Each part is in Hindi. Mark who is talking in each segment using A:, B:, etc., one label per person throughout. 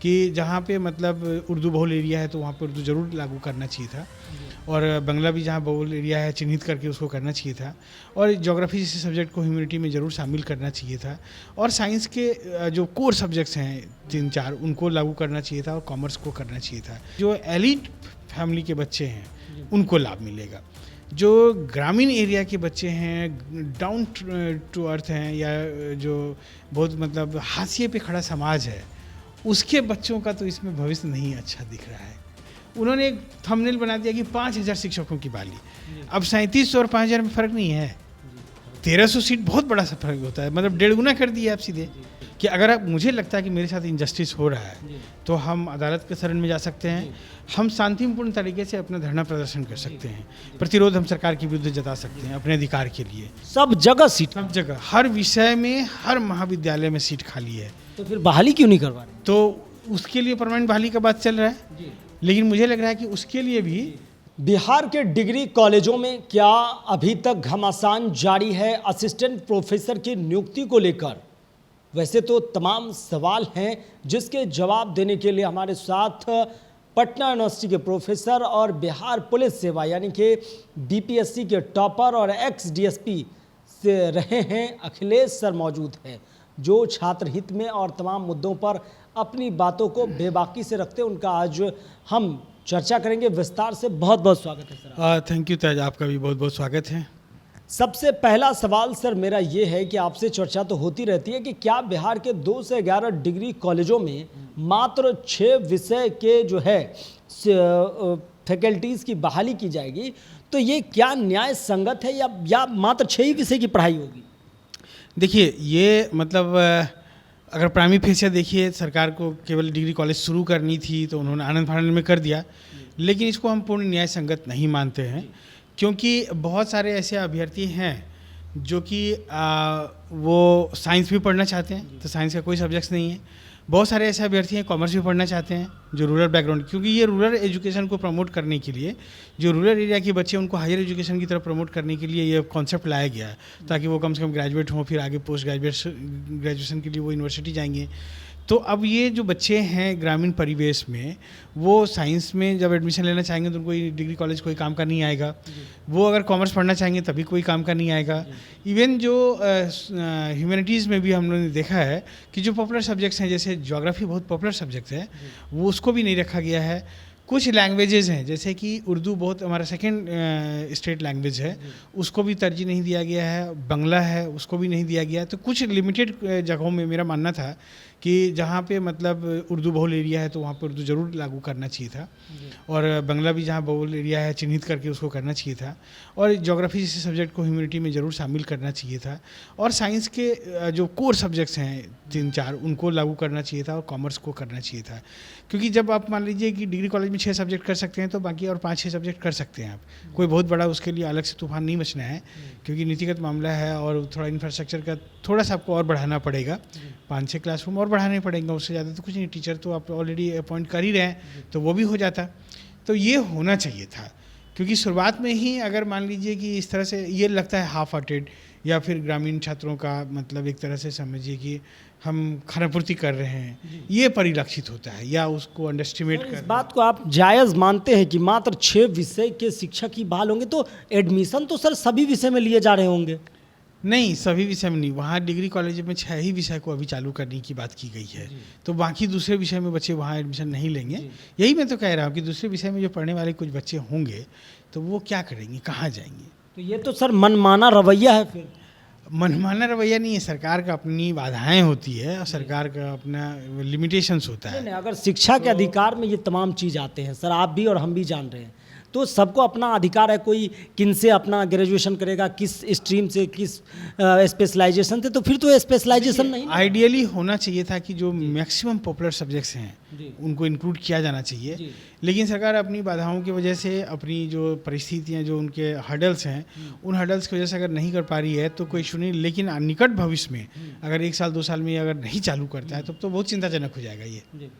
A: कि जहाँ पे मतलब उर्दू बहुल एरिया है तो वहाँ पे उर्दू ज़रूर लागू करना चाहिए था, और बंगला भी जहाँ बहुल एरिया है चिन्हित करके उसको करना चाहिए था, और ज्योग्राफी जैसे सब्जेक्ट को ह्यूमैनिटी में ज़रूर शामिल करना चाहिए था, और साइंस के जो कोर सब्जेक्ट्स हैं 3-4 उनको लागू करना चाहिए था, और कॉमर्स को करना चाहिए था। जो एलिट फैमिली के बच्चे हैं उनको लाभ मिलेगा। जो ग्रामीण एरिया के बच्चे हैं, डाउन टू अर्थ हैं, या जो बहुत मतलब हाशिए पे खड़ा समाज है, उसके बच्चों का तो इसमें भविष्य नहीं अच्छा दिख रहा है। उन्होंने एक थंबनेल बना दिया कि 5,000 शिक्षकों की बहाली। अब 3700 और 5,000 में फ़र्क नहीं है, 1,300 सीट बहुत बड़ा सा फर्क होता है, मतलब 1.5 गुना कर दिया आप सीधे। कि अगर आप, मुझे लगता है कि मेरे साथ इंजस्टिस हो रहा है तो हम अदालत के शरण में जा सकते हैं, हम शांतिपूर्ण तरीके से अपना धरना प्रदर्शन कर सकते हैं, प्रतिरोध हम सरकार के विरुद्ध जता सकते हैं अपने अधिकार के लिए।
B: सब जगह सीट,
A: सब जगह, हर विषय में, हर महाविद्यालय में सीट खाली है,
B: तो फिर बहाली क्यों नहीं करवा रहे?
A: तो उसके लिए परमानेंट बहाली का बात चल रहा है। लेकिन मुझे लग रहा है कि उसके लिए भी
B: बिहार के डिग्री कॉलेजों में क्या अभी तक घमासान जारी है असिस्टेंट प्रोफेसर की नियुक्ति को लेकर? वैसे तो तमाम सवाल हैं जिसके जवाब देने के लिए हमारे साथ पटना यूनिवर्सिटी के प्रोफेसर और बिहार पुलिस सेवा यानी कि बीपीएससी के टॉपर और एक्स डीएसपी से रहे हैं अखिलेश सर मौजूद हैं, जो छात्र हित में और तमाम मुद्दों पर अपनी बातों को बेबाकी से रखते हैं। उनका आज हम चर्चा करेंगे विस्तार से। बहुत बहुत स्वागत है सर।
A: थैंक यू ताज, आपका भी बहुत बहुत स्वागत है।
B: सबसे पहला सवाल सर मेरा ये है कि आपसे चर्चा तो होती रहती है कि क्या बिहार के 2 से 11 डिग्री कॉलेजों में मात्र 6 विषय के जो है फैकल्टीज़ की बहाली की जाएगी, तो ये क्या न्याय संगत है या मात्र 6 ही विषय की पढ़ाई होगी?
A: देखिए, ये मतलब अगर प्राइमरी फेसिया देखिए, सरकार को केवल डिग्री कॉलेज शुरू करनी थी तो उन्होंने आनंद फानंद में कर दिया, लेकिन इसको हम पूर्ण न्याय संगत नहीं मानते हैं, क्योंकि बहुत सारे ऐसे अभ्यर्थी हैं जो कि वो साइंस भी पढ़ना चाहते हैं, तो साइंस का कोई सब्जेक्ट नहीं है। बहुत सारे ऐसे अभ्यर्थी हैं कॉमर्स भी पढ़ना चाहते हैं जो रूरल बैकग्राउंड, क्योंकि ये रूरल एजुकेशन को प्रमोट करने के लिए, जो रूरल एरिया के बच्चे उनको हायर एजुकेशन की तरफ प्रमोट करने के लिए ये कॉन्सेप्ट लाया गया है, ताकि वो कम से कम ग्रेजुएट हों, फिर आगे पोस्ट ग्रेजुएशन के लिए वो यूनिवर्सिटी जाएंगे। तो अब ये जो बच्चे हैं ग्रामीण परिवेश में, वो साइंस में जब एडमिशन लेना चाहेंगे तो उनको डिग्री कॉलेज कोई काम का नहीं आएगा, वो अगर कॉमर्स पढ़ना चाहेंगे तभी कोई काम का नहीं आएगा। इवन जो ह्यूमैनिटीज़ में भी हम लोगों ने देखा है कि जो पॉपुलर सब्जेक्ट्स हैं, जैसे ज्योग्राफी बहुत पॉपुलर सब्जेक्ट है, वो उसको भी नहीं रखा गया है। कुछ लैंग्वेजेस हैं जैसे कि उर्दू बहुत हमारा सेकंड स्टेट लैंग्वेज है, उसको भी तरजीह नहीं दिया गया है, बंगला है उसको भी नहीं दिया गया है। तो कुछ लिमिटेड जगहों में मेरा मानना था कि जहाँ पे मतलब उर्दू बहुल एरिया है तो वहाँ पे उर्दू ज़रूर लागू करना चाहिए था, और बंगला भी जहाँ बहुल एरिया है चिन्हित करके उसको करना चाहिए था, और ज्योग्राफी जैसे सब्जेक्ट को ह्यूमैनिटी में ज़रूर शामिल करना चाहिए था, और साइंस के जो कोर सब्जेक्ट्स हैं 3-4 उनको लागू करना चाहिए था, और कॉमर्स को करना चाहिए था। क्योंकि जब आप मान लीजिए कि डिग्री कॉलेज में 6 सब्जेक्ट कर सकते हैं तो बाकी और 5-6 सब्जेक्ट कर सकते हैं आप, कोई बहुत बड़ा उसके लिए अलग से तूफान नहीं मचना है, क्योंकि नीतिगत मामला है और थोड़ा इंफ्रास्ट्रक्चर का थोड़ा सा आपको और बढ़ाना पड़ेगा, 5-6 क्लासरूम और बढ़ाने पड़ेंगे, उससे ज़्यादा तो कुछ नहीं। टीचर तो आप ऑलरेडी अपॉइंट कर ही रहे हैं तो वो भी हो जाता। तो ये होना चाहिए था, क्योंकि शुरुआत में ही अगर मान लीजिए कि इस तरह से ये लगता है हाफ हार्टेड, या फिर ग्रामीण छात्रों का मतलब एक तरह से समझिए कि हम खानापूर्ति कर रहे हैं, ये परिलक्षित होता है, या उसको अंडरस्टिमेट कर।
B: इस बात को आप जायज़ मानते हैं कि मात्र 6 विषय के शिक्षक ही बहाल होंगे, तो एडमिशन तो सर सभी विषय में लिए जा रहे होंगे?
A: नहीं, सभी विषय में नहीं, वहाँ डिग्री कॉलेज में 6 ही विषय को अभी चालू करने की बात की गई है, तो बाकी दूसरे विषय में बच्चे वहाँ एडमिशन नहीं लेंगे। यही मैं तो कह रहा हूँ कि दूसरे विषय में जो पढ़ने वाले कुछ बच्चे होंगे तो वो क्या करेंगे, कहाँ जाएंगे?
B: तो ये तो सर मनमाना रवैया है। फिर
A: मनमाना रवैया नहीं है, सरकार का अपनी बाधाएं होती है और सरकार का अपना लिमिटेशंस होता है।
B: नहीं, अगर शिक्षा के अधिकार में ये तमाम चीज़ आते हैं सर, आप भी और हम भी जान रहे हैं, तो सबको अपना अधिकार है, कोई किन से अपना ग्रेजुएशन करेगा, किस स्ट्रीम से, किस स्पेशलाइजेशन से, तो फिर तो स्पेशलाइजेशन नहीं।
A: आइडियली होना चाहिए था कि जो मैक्सिमम पॉपुलर सब्जेक्ट्स हैं उनको इंक्लूड किया जाना चाहिए, लेकिन सरकार अपनी बाधाओं की वजह से, अपनी जो परिस्थितियां, जो उनके हर्डल्स हैं, उन हर्डल्स की वजह से अगर नहीं कर पा रही है तो कोई इशू नहीं, लेकिन निकट भविष्य में अगर 1 साल 2 साल में अगर नहीं चालू करता है तब तो बहुत चिंताजनक हो जाएगा ये।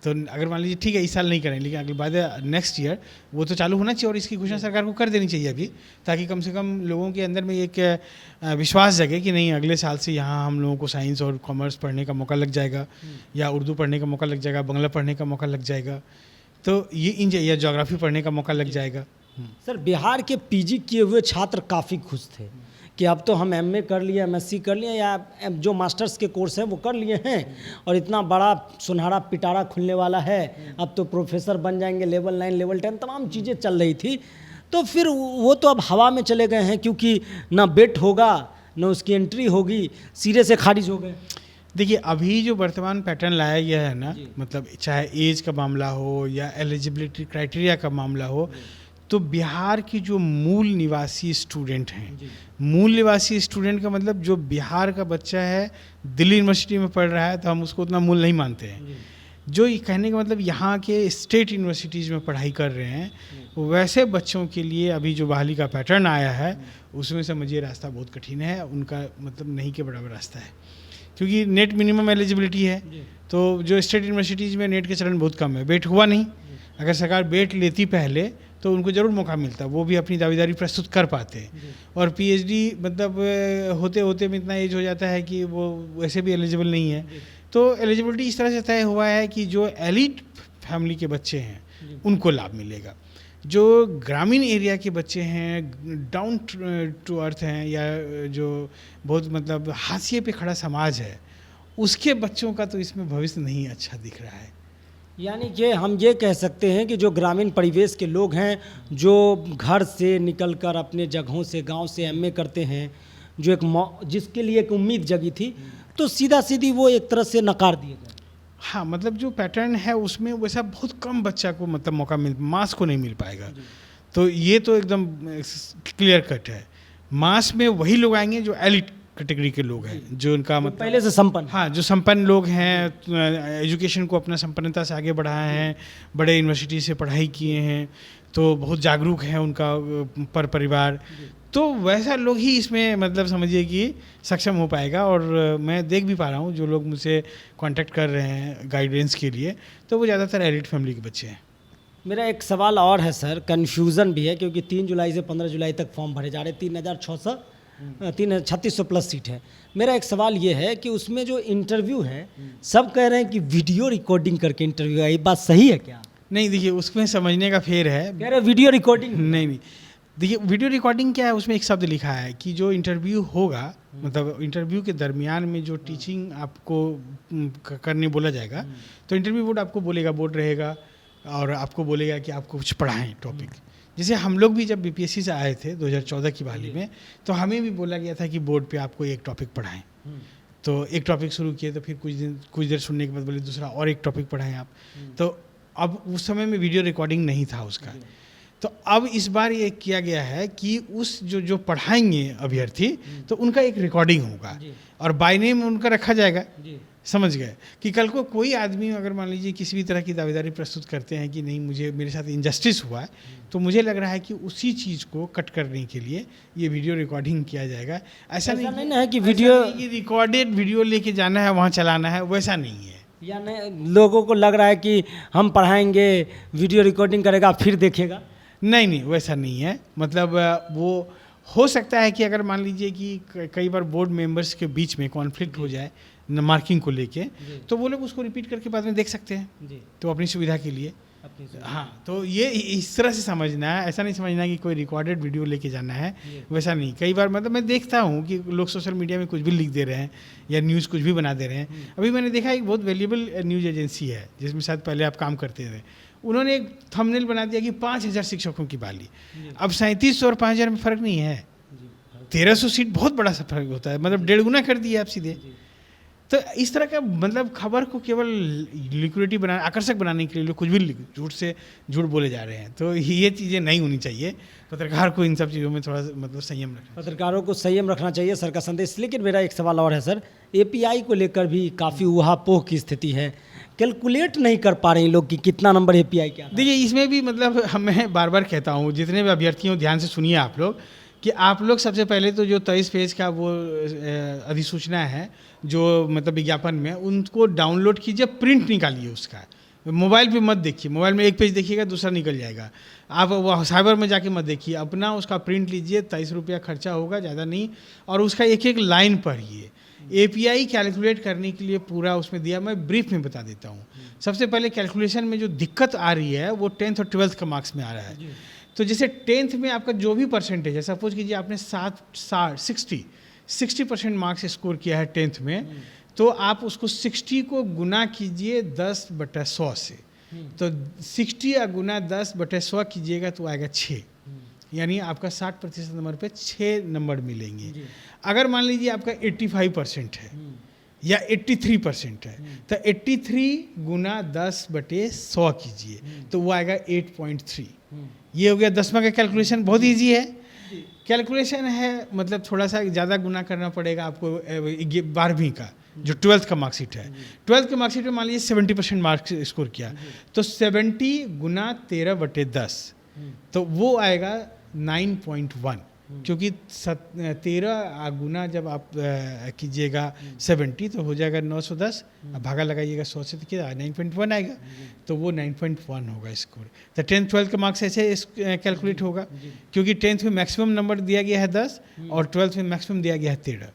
A: तो अगर मान लीजिए ठीक है इस साल नहीं करें, लेकिन अगले बाद नेक्स्ट ईयर वो तो चालू होना चाहिए, और इसकी घोषणा सरकार को कर देनी चाहिए अभी, ताकि कम से कम लोगों के अंदर में एक विश्वास जगे कि नहीं अगले साल से यहाँ हम लोगों को साइंस और कॉमर्स पढ़ने का मौका लग जाएगा, या उर्दू पढ़ने का मौका लग जाएगा, बांग्ला पढ़ने का मौका लग जाएगा, तो ये या ज्योग्राफी पढ़ने का मौका लग जाएगा।
B: सर, बिहार के पीजी किए हुए छात्र काफ़ी खुश थे कि अब तो हम एमए कर लिए, एमएससी कर लिए, या जो मास्टर्स के कोर्स हैं वो कर लिए हैं, और इतना बड़ा सुनहरा पिटारा खुलने वाला है, अब तो प्रोफेसर बन जाएंगे, लेवल 9 लेवल 10 तमाम चीज़ें चल रही थी। तो फिर वो तो अब हवा में चले गए हैं, क्योंकि ना बेट होगा ना उसकी एंट्री होगी, सिरे से खारिज हो गए।
A: देखिए अभी जो वर्तमान पैटर्न लाया गया है ना, मतलब चाहे एज का मामला हो या एलिजिबिलिटी क्राइटेरिया का मामला हो, तो बिहार की जो मूल निवासी स्टूडेंट हैं, मूल निवासी स्टूडेंट का मतलब जो बिहार का बच्चा है दिल्ली यूनिवर्सिटी में पढ़ रहा है तो हम उसको उतना मूल नहीं मानते हैं। जो ये कहने का मतलब यहाँ के स्टेट यूनिवर्सिटीज़ में पढ़ाई कर रहे हैं, वैसे बच्चों के लिए अभी जो बहाली का पैटर्न आया है उसमें समझिए रास्ता बहुत कठिन है, उनका मतलब नहीं के बराबर रास्ता है, क्योंकि नेट मिनिमम एलिजिबिलिटी है। तो जो स्टेट यूनिवर्सिटीज़ में नेट के चलन बहुत कम है, बेट हुआ नहीं। अगर सरकार बेट लेती पहले तो उनको ज़रूर मौका मिलता, वो भी अपनी दावेदारी प्रस्तुत कर पाते। और पीएचडी मतलब होते होते में इतना एज हो जाता है कि वो वैसे भी एलिजिबल नहीं है। तो एलिजिबिलिटी इस तरह से तय हुआ है कि जो एलिट फैमिली के बच्चे हैं उनको लाभ मिलेगा, जो ग्रामीण एरिया के बच्चे हैं, डाउन टू अर्थ हैं, या जो बहुत मतलब हाशिए पे खड़ा समाज है, उसके बच्चों का तो इसमें भविष्य नहीं अच्छा दिख रहा है।
B: यानी कि हम ये कह सकते हैं कि जो ग्रामीण परिवेश के लोग हैं, जो घर से निकलकर अपने जगहों से, गांव से एमए करते हैं, जो जिसके लिए एक उम्मीद जगी थी, तो सीधा सीधी वो एक तरह से नकार दिए गए।
A: हाँ, मतलब जो पैटर्न है उसमें वैसा बहुत कम बच्चा को मतलब मौका मास को नहीं मिल पाएगा। तो ये तो एकदम क्लियर कट है, मास में वही लोग आएंगे जो एलिट कैटेगरी के लोग हैं, जो उनका मतलब
B: पहले से संपन्न,
A: हाँ, जो संपन्न लोग हैं, एजुकेशन को अपना संपन्नता से आगे बढ़ाए हैं, बड़े यूनिवर्सिटी से पढ़ाई किए हैं, तो बहुत जागरूक हैं उनका पर परिवार, तो वैसा लोग ही इसमें मतलब समझिए कि सक्षम हो पाएगा। और मैं देख भी पा रहा हूँ जो लोग मुझसे कांटेक्ट कर रहे हैं गाइडेंस के लिए, तो वो ज़्यादातर एलिट फैमिली के बच्चे हैं।
B: मेरा एक सवाल और है सर, कन्फ्यूज़न भी है, क्योंकि 3 जुलाई से 15 जुलाई तक फॉर्म भरे जा रहे हैं, 3600 प्लस सीट है। मेरा एक सवाल ये है कि उसमें जो इंटरव्यू है, सब कह रहे हैं कि वीडियो रिकॉर्डिंग करके इंटरव्यू है, ये बात सही है क्या?
A: नहीं, देखिए उसमें समझने का फेर है।
B: कह रहे वीडियो रिकॉर्डिंग
A: नहीं, देखिए वीडियो रिकॉर्डिंग क्या है, उसमें एक शब्द लिखा है कि जो इंटरव्यू होगा, मतलब इंटरव्यू के दरमियान में जो टीचिंग आपको करने बोला जाएगा, तो इंटरव्यू बोर्ड आपको बोलेगा, बोर्ड रहेगा और आपको बोलेगा कि आपको कुछ पढ़ाएं टॉपिक। जैसे हम लोग भी जब बीपीएससी से आए थे 2014 की बहाली में, तो हमें भी बोला गया था कि बोर्ड पे आपको एक टॉपिक पढ़ाएं। तो एक टॉपिक शुरू किए, तो फिर कुछ देर सुनने के बाद बोले दूसरा और एक टॉपिक पढ़ाएं आप। तो अब उस समय में वीडियो रिकॉर्डिंग नहीं था उसका। तो अब इस बार ये किया गया है कि उस जो पढ़ाएंगे अभ्यर्थी, तो उनका एक रिकॉर्डिंग होगा और बाय नेम उनका रखा जाएगा। समझ गए कि कल को कोई आदमी अगर मान लीजिए किसी भी तरह की दावेदारी प्रस्तुत करते हैं कि नहीं मुझे मेरे साथ इनजस्टिस हुआ है, तो मुझे लग रहा है कि उसी चीज़ को कट करने के लिए ये वीडियो रिकॉर्डिंग किया जाएगा। ऐसा नहीं है कि वीडियो रिकॉर्डेड वीडियो लेके जाना है वहाँ चलाना है, वैसा नहीं है।
B: यानी लोगों को लग रहा है कि हम पढ़ाएंगे, वीडियो रिकॉर्डिंग करेगा फिर देखेगा।
A: नहीं, वैसा नहीं है। मतलब वो हो सकता है कि अगर मान लीजिए कि कई बार बोर्ड मेंबर्स के बीच में कॉन्फ्लिक्ट हो जाए मार्किंग को लेके, तो वो लोग उसको रिपीट करके बाद में देख सकते हैं, तो अपनी सुविधा के लिए। हाँ, तो ये इस तरह से समझना है, ऐसा नहीं समझना कि कोई रिकॉर्डेड वीडियो लेके जाना है, वैसा नहीं। कई बार मतलब मैं देखता हूँ कि लोग सोशल मीडिया में कुछ भी लिख दे रहे हैं या न्यूज़ कुछ भी बना दे रहे हैं। अभी मैंने देखा एक बहुत वैल्यूएबल न्यूज़ एजेंसी है जिसमें शायद पहले आप काम करते थे, उन्होंने एक थंबनेल बना दिया कि 5000 शिक्षकों की बहाली। अब 3700 और 5000 में फ़र्क नहीं है, 1300 सीट बहुत बड़ा सा फर्क होता है, मतलब 1.5 गुना कर दिया आप सीधे। तो इस तरह का मतलब खबर को केवल लिक्विडिटी बनाने, आकर्षक बनाने के लिए लोग कुछ भी झूठ बोले जा रहे हैं। तो ये चीज़ें नहीं होनी चाहिए। पत्रकार को इन सब चीज़ों में थोड़ा मतलब संयम रखना,
B: पत्रकारों को संयम रखना चाहिए, सर का संदेश। लेकिन मेरा एक सवाल और है सर, एपीआई को लेकर भी काफ़ी ऊहापोह की स्थिति है, कैलकुलेट नहीं कर पा रहे हैं लोग कि कितना नंबर एपीआई क्या।
A: देखिए इसमें भी मतलब मैं बार बार कहता हूँ, जितने भी अभ्यर्थियों ध्यान से सुनिए आप लोग, कि आप लोग सबसे पहले तो जो 23 पेज का वो अधिसूचना है जो मतलब विज्ञापन में, उनको डाउनलोड कीजिए, प्रिंट निकालिए उसका, मोबाइल पे मत देखिए, मोबाइल में एक पेज देखिएगा दूसरा निकल जाएगा। आप वो साइबर में जाके मत देखिए, अपना उसका प्रिंट लीजिए, 23 रुपया खर्चा होगा, ज़्यादा नहीं, और उसका एक एक लाइन पढ़िए। एपीआई कैलकुलेट करने के लिए पूरा उसमें दिया, मैं ब्रीफ में बता देता हूँ। सबसे पहले कैलकुलेशन में जो दिक्कत आ रही है वो 10th और 12th का मार्क्स में आ रहा है। तो जैसे 10th में आपका जो भी परसेंटेज है, सपोज कीजिए आपने 60% मार्क्स स्कोर किया है 10th में, तो आप उसको 60 को गुना कीजिए 10/100 से। तो 60 या गुना 10/100 कीजिएगा तो आएगा 6, यानी आपका 60% नंबर पे 6 नंबर मिलेंगे। अगर मान लीजिए आपका 85% है या 83% है, तो 83 गुना 10/100 कीजिए तो वो आएगा 8.3। ये हो गया 10वां का कैलकुलेशन, बहुत ईजी है कैलकुलेशन है, मतलब थोड़ा सा ज़्यादा गुना करना पड़ेगा आपको 12वीं का जो 12th का मार्कशीट है। 12th के मार्कशीट में मान लीजिए 70% मार्क्स स्कोर किया, तो 70 गुना 13/10 तो वो आएगा 9.1, क्योंकि 13 गुना जब आप कीजिएगा 70 तो हो जाएगा 910, अब भागा लगाइएगा 100 से, तो 9.1 आएगा, तो वो 9.1 होगा स्कोर। तो 10th 12th का मार्क्स ऐसे कैलकुलेट होगा, क्योंकि 10th में मैक्सिमम नंबर दिया गया है 10 और 12th में मैक्सिमम दिया गया है 13।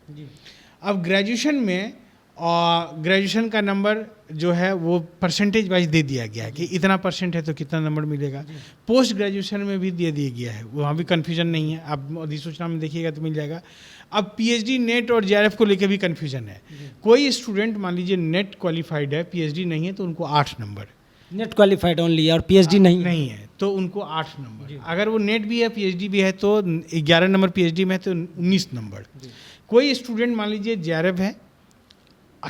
A: अब ग्रेजुएशन में ग्रेजुएशन का नंबर जो है वो परसेंटेज वाइज दे दिया गया है कि इतना परसेंट है तो कितना नंबर मिलेगा। पोस्ट ग्रेजुएशन में भी दे दिया गया है, वहाँ भी कन्फ्यूजन नहीं है, आप अधिसूचना में देखिएगा तो मिल जाएगा। अब पीएचडी नेट और जेआरएफ को लेकर भी कन्फ्यूजन है। कोई स्टूडेंट मान लीजिए नेट क्वालिफाइड है, पीएचडी नहीं है, तो उनको 8 नंबर,
B: नेट क्वालिफाइड ओनली और पीएचडी नहीं
A: है तो उनको 8 नंबर। अगर वो नेट भी है पीएचडी भी है तो 11 नंबर, पीएचडी में है तो 19 नंबर। कोई स्टूडेंट मान लीजिए जेआरएफ है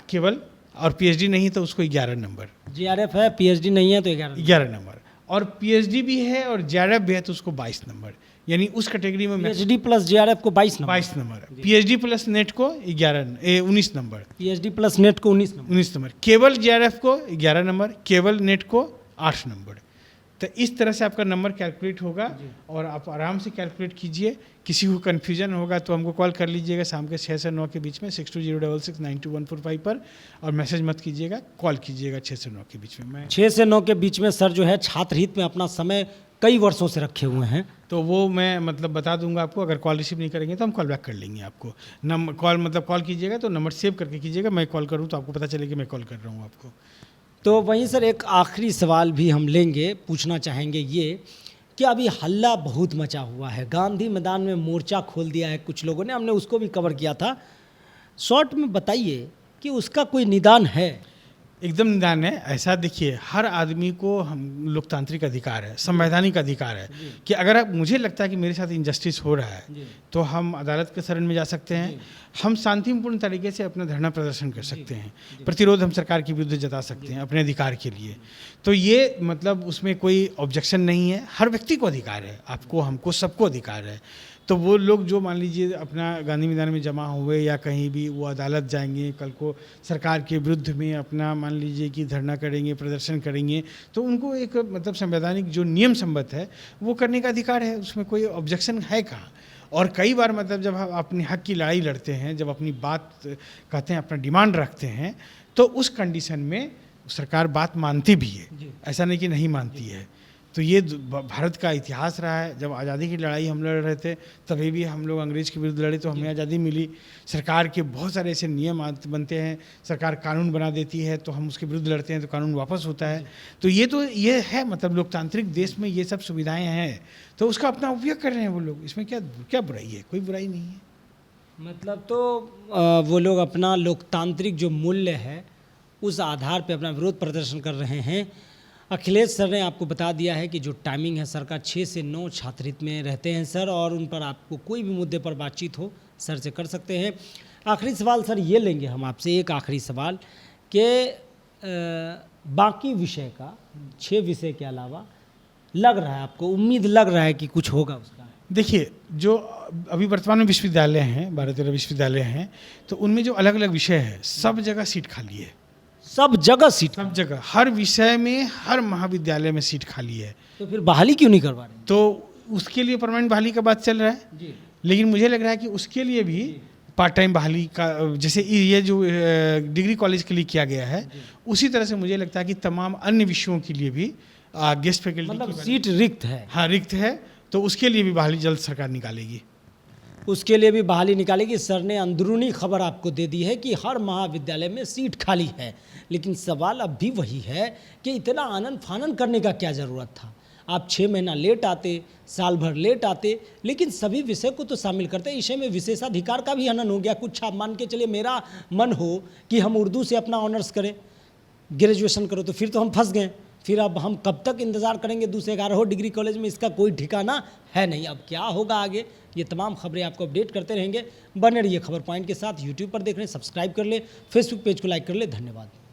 A: केवल और पीएचडी नहीं तो उसको 11 नंबर।
B: जेआरएफ है, पीएचडी नहीं है तो 11
A: नंबर, और पीएचडी भी है और जेआरएफ भी है तो उसको 22 नंबर, यानी उस कैटेगरी में
B: पीएचडी प्लस जेआरएफ को 22
A: नंबर, पीएचडी प्लस नेट को 19 नंबर,
B: पीएचडी प्लस नेट को 19
A: नंबर, केवल जेआरएफ को 11 नंबर, केवल नेट को 8 नंबर। तो इस तरह से आपका नंबर कैलकुलेट होगा और आप आराम से कैलकुलेट कीजिए। किसी को कन्फ्यूजन होगा तो हमको कॉल कर लीजिएगा शाम के 6 से 9 के बीच में 6206692145 पर, और मैसेज मत कीजिएगा, कॉल कीजिएगा 6 से 9 के बीच में। मैं
B: 6 से 9 के बीच में सर जो है छात्र हित में अपना समय कई वर्षों से रखे हुए हैं,
A: तो वो मैं मतलब बता दूंगा आपको। अगर कॉल रिसीव नहीं करेंगे तो हम कॉल बैक कर लेंगे आपको। नंबर कॉल कीजिएगा तो नंबर सेव करके कीजिएगा, मैं कॉल करूँ तो आपको पता चले कि मैं कॉल कर रहा हूँ आपको।
B: तो वहीं सर एक आखिरी सवाल भी हम लेंगे, पूछना चाहेंगे ये कि अभी हल्ला बहुत मचा हुआ है, गांधी मैदान में मोर्चा खोल दिया है कुछ लोगों ने, हमने उसको भी कवर किया था। शॉर्ट में बताइए कि उसका कोई निदान है?
A: एकदम निदान है। ऐसा देखिए, हर आदमी को हम लोकतांत्रिक अधिकार है, संवैधानिक अधिकार है कि अगर मुझे लगता है कि मेरे साथ इनजस्टिस हो रहा है तो हम अदालत के शरण में जा सकते हैं, हम शांतिपूर्ण तरीके से अपना धरना प्रदर्शन कर सकते हैं, प्रतिरोध हम सरकार के विरुद्ध जता सकते हैं अपने अधिकार के लिए। तो ये मतलब उसमें कोई ऑब्जेक्शन नहीं है, हर व्यक्ति को अधिकार है, आपको हमको सबको अधिकार है। तो वो लोग जो मान लीजिए अपना गांधी मैदान में जमा हुए या कहीं भी, वो अदालत जाएंगे, कल को सरकार के विरुद्ध में अपना मान लीजिए कि धरना करेंगे, प्रदर्शन करेंगे, तो उनको एक मतलब संवैधानिक जो नियम संबद्ध है वो करने का अधिकार है, उसमें कोई ऑब्जेक्शन है कहाँ। और कई बार मतलब जब हम अपने हक की लड़ाई लड़ते हैं, जब अपनी बात कहते हैं, अपना डिमांड रखते हैं, तो उस कंडीशन में सरकार बात मानती भी है, ऐसा नहीं कि नहीं मानती है। तो ये भारत का इतिहास रहा है। जब आज़ादी की लड़ाई हम लड़ रहे थे तभी भी हम लोग अंग्रेज़ के विरुद्ध लड़े तो हमें आज़ादी मिली। सरकार के बहुत सारे ऐसे नियम बनते हैं, सरकार कानून बना देती है तो हम उसके विरुद्ध लड़ते हैं तो कानून वापस होता है। तो ये है मतलब लोकतांत्रिक देश में ये सब सुविधाएं हैं, तो उसका अपना उपयोग कर रहे हैं वो लोग। इसमें क्या बुराई है? कोई बुराई नहीं है।
B: मतलब तो वो लोग अपना लोकतांत्रिक जो मूल्य है उस आधार पे अपना विरोध प्रदर्शन कर रहे हैं। अखिलेश सर ने आपको बता दिया है कि जो टाइमिंग है सर का 6 से 9 छात्रहित में रहते हैं सर, और उन पर आपको कोई भी मुद्दे पर बातचीत हो सर से कर सकते हैं। आखिरी सवाल सर ये लेंगे हम आपसे, एक आखिरी सवाल कि बाकी विषय का 6 विषय के अलावा लग रहा है आपको, उम्मीद लग रहा है कि कुछ होगा उसका? देखिए, जो अभी वर्तमान में विश्वविद्यालय हैं, 12-13 विश्वविद्यालय हैं, तो उनमें जो अलग अलग विषय है सब जगह सीट खाली है। सब जगह
A: हर विषय में, हर महाविद्यालय में सीट खाली है।
B: तो फिर बहाली क्यों नहीं करवा रहे?
A: तो उसके लिए परमानेंट बहाली का बात चल रहा है जी। लेकिन मुझे लग रहा है कि उसके लिए भी पार्ट टाइम बहाली का जैसे ये जो डिग्री कॉलेज के लिए किया गया है, उसी तरह से मुझे लगता है कि तमाम अन्य विषयों के लिए भी गेस्ट फैकल्टी
B: मतलब
A: की
B: सीट रिक्त है,
A: हाँ रिक्त है, तो उसके लिए भी बहाली जल्द सरकार निकालेगी।
B: उसके लिए भी बहाली निकालेगी। सर ने अंदरूनी खबर आपको दे दी है कि हर महाविद्यालय में सीट खाली है, लेकिन सवाल अब भी वही है कि इतना आनन फानन करने का क्या ज़रूरत था। आप 6 महीना लेट आते, साल भर लेट आते, लेकिन सभी विषय को तो शामिल करते। विषय में विशेषाधिकार का भी हनन हो गया। कुछ आप मान के चलिए, मेरा मन हो कि हम उर्दू से अपना ऑनर्स करें, ग्रेजुएशन करो, तो फिर तो हम फंस गए। फिर अब हम कब तक इंतज़ार करेंगे दूसरे 11 डिग्री कॉलेज में, इसका कोई ठिकाना है नहीं। अब क्या होगा आगे, ये तमाम खबरें आपको अपडेट करते रहेंगे। बने रहिए खबर पॉइंट के साथ। यूट्यूब पर देख रहे हैं, सब्सक्राइब कर ले, फेसबुक पेज को लाइक कर ले। धन्यवाद।